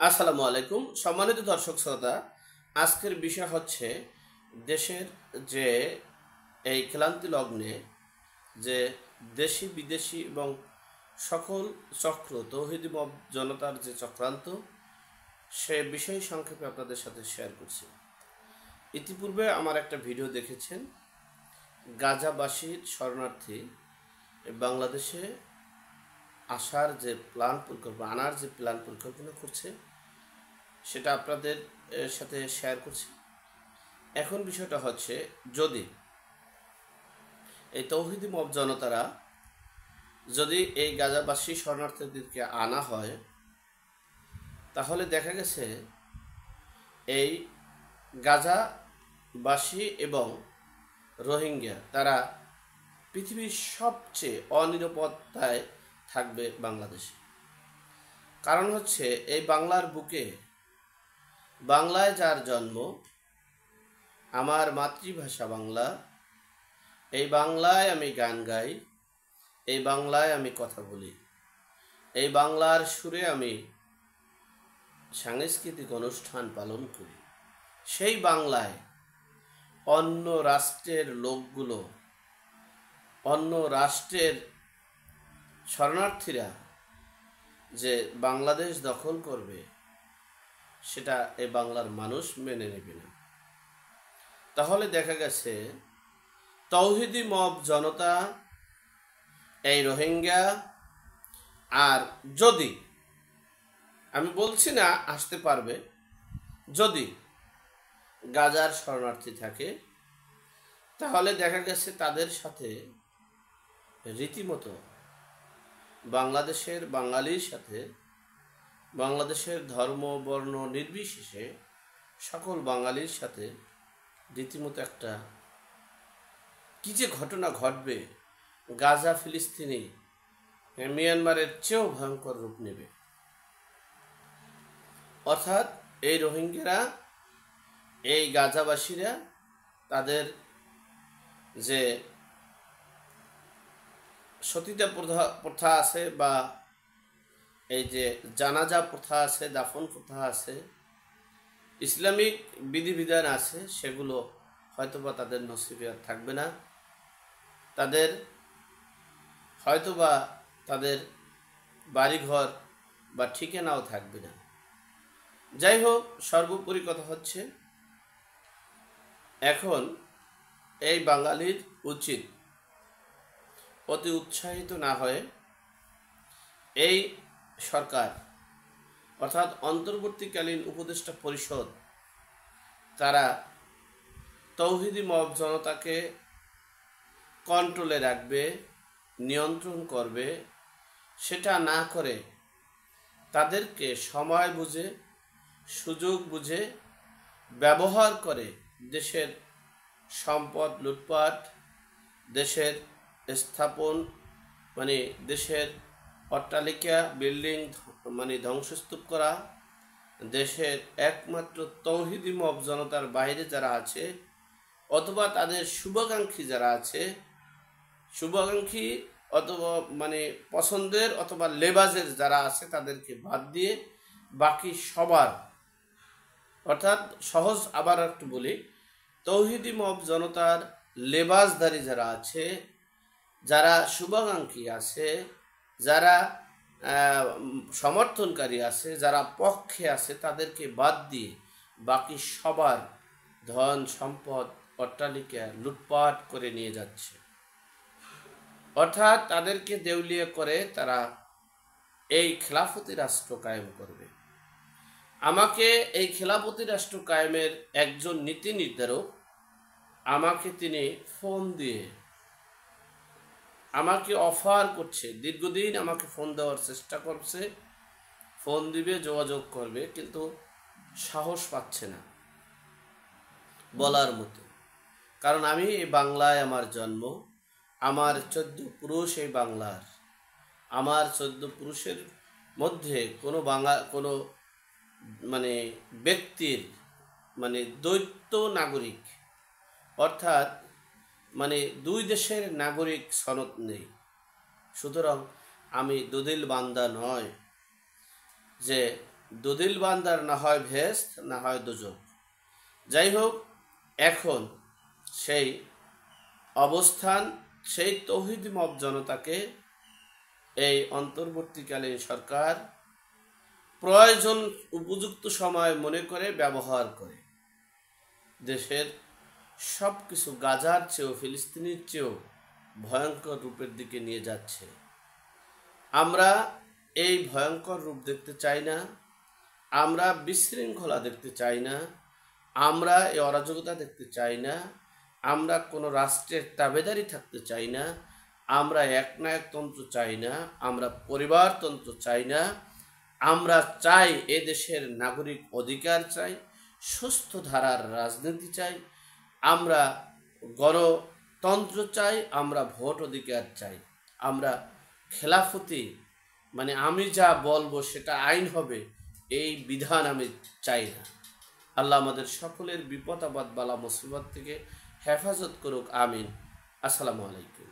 আসসালামু আলাইকুম সম্মানিত দর্শক শ্রোতা। আজকের বিষয় হচ্ছে দেশের যে এই ক্লান্তি লগ্নে যে দেশি বিদেশি এবং সকল চক্র তৌহিদি মব জনতার যে চক্রান্ত, সে বিষয় সংক্ষেপে আপনাদের সাথে শেয়ার করছি। ইতিপূর্বে আমার একটা ভিডিও দেখেছেন, গাজাবাসীর শরণার্থী বাংলাদেশে আনার যে প্ল্যান পরিকল্পনা করছে, সেটা আপনাদের সাথে শেয়ার করছি। এখন বিষয়টা হচ্ছে, যদি এই তৌহিদি মব জনতারা যদি এই গাজাবাসী শরণার্থীদেরকে আনা হয়, তাহলে দেখা গেছে এই গাজাবাসী এবং রোহিঙ্গা তারা পৃথিবীর সবচেয়ে অনিরাপত্তায় থাকবে বাংলাদেশে। কারণ হচ্ছে, এই বাংলার বুকে, বাংলায় যার জন্ম, আমার মাতৃভাষা বাংলা, এই বাংলায় আমি গান গাই, এই বাংলায় আমি কথা বলি, এই বাংলার সুরে আমি সাংস্কৃতিক অনুষ্ঠান পালন করি। সেই বাংলায় অন্য রাষ্ট্রের লোকগুলো, অন্য রাষ্ট্রের শরণার্থীরা যে বাংলাদেশ দখল করবে, সেটা এই বাংলার মানুষ মেনে নেবে না। তাহলে দেখা গেছে তৌহিদি মব জনতা, এই রোহিঙ্গা, আর যদি, আমি বলছি না আসতে পারবে, যদি গাজার শরণার্থী থাকে, তাহলে দেখা গেছে তাদের সাথে রীতিমতো বাংলাদেশের বাঙালির সাথে, বাংলাদেশের ধর্ম বর্ণ নির্বিশেষে সকল বাঙালির সাথে রীতিমতো একটা কি যে ঘটনা ঘটবে, গাজা ফিলিস্তিনি মিয়ানমারের চেয়েও ভয়ঙ্কর রূপ নেবে। অর্থাৎ এই রোহিঙ্গারা, এই গাজাবাসীরা, তাদের যে সতীতা প্রথা আছে, বা এই যে জানাজা প্রথা আছে, দাফন প্রথা আছে, ইসলামিক বিধিবিধান আছে, সেগুলো হয়তোবা তাদের নসিবে আর থাকবে না। তাদের হয়তোবা তাদের বাড়িঘর বা ঠিকানাও থাকবে না। যাই হোক, সর্বোপরি কথা হচ্ছে, এখন এই বাঙালির উচিত অতি উৎসাহিত না হয়ে এই সরকার, অর্থাৎ অন্তর্বর্তীকালীন উপদেষ্টা পরিষদ, তারা তৌহিদি মব জনতাকে কন্ট্রোলে রাখবে, নিয়ন্ত্রণ করবে। সেটা না করে তাদেরকে সময় বুঝে, সুযোগ বুঝে ব্যবহার করে দেশের সম্পদ লুটপাট, দেশের স্থাপন দেশের অট্টালিকা বিল্ডিং ধ্বংসস্তূপ করা, দেশের একমাত্র তৌহিদি মব জনতার বাইরে যারা আছে, অথবা তাদের শুভাকাঙ্ক্ষী যারা আছে, শুভাকাঙ্ক্ষী অথবা পছন্দের অথবা লেবাজের যারা আছে, তাদেরকে বাদ দিয়ে বাকি সবার, অর্থাৎ সহজ আবার একটু বলি, তৌহিদি মব জনতার লেবাজধারী যারা আছে, যারা শুভাকাঙ্ক্ষী আছে, যারা সমর্থনকারী আছে, যারা পক্ষে আছে, তাদেরকে বাদ দিয়ে বাকি সবার ধন সম্পদ অট্টালিকা লুটপাট করে নিয়ে যাচ্ছে। অর্থাৎ তাদেরকে দেউলিয়া করে তারা এই খেলাফতি রাষ্ট্র কায়েম করবে। আমাকে এই খেলাফতি রাষ্ট্র কায়েমের একজন নীতি নির্ধারক আমাকে তিনি ফোন দিয়ে আমাকে অফার করছে, দীর্ঘদিন আমাকে ফোন দেওয়ার চেষ্টা করছে, ফোন দিবে, যোগাযোগ করবে, কিন্তু সাহস পাচ্ছে না বলার মতো। কারণ আমি এই বাংলায় আমার জন্ম, আমার 14 পুরুষ এই বাংলার, আমার 14 পুরুষের মধ্যে কোনো ব্যক্তির দ্বৈত নাগরিক, অর্থাৎ দুই দেশের নাগরিক সনদ নেই। সুতরাং আমি দুদিল বান্দা নয় যে দদিল বান্দার না হয় ভেস্ত না হয় দোজক। যাই হোক, এখন সেই অবস্থান, সেই তৌহিদি মব জনতাকে এই অন্তর্বর্তীকালীন সরকার প্রয়োজন উপযুক্ত সময় মনে করে ব্যবহার করে দেশের সব কিছু গাজার চেয়েও, ফিলিস্তিনের চেয়েও ভয়ঙ্কর রূপের দিকে নিয়ে যাচ্ছে। আমরা এই ভয়ঙ্কর রূপ দেখতে চাই না, আমরা বিশৃঙ্খলা দেখতে চাই না, আমরা এই অরাজকতা দেখতে চাই না, আমরা কোনো রাষ্ট্রের তাবেদারি থাকতে চাই না, আমরা একনায়কতন্ত্র চাই না, আমরা পরিবারতন্ত্র চাই না। আমরা চাই এ দেশের নাগরিক অধিকার চাই, সুস্থ ধারার রাজনীতি চাই, আমরা গণতন্ত্র চাই, আমরা ভোট অধিকার চাই। আমরা খেলাফতি মানে আমি যা বলবো সেটা আইন হবে, এই বিধান আমি চাই না। আল্লাহ আমাদের সকলের বিপদ আপদ বালা মুসিবত থেকে হেফাজত করুক, আমিন। আসসালামু আলাইকুম।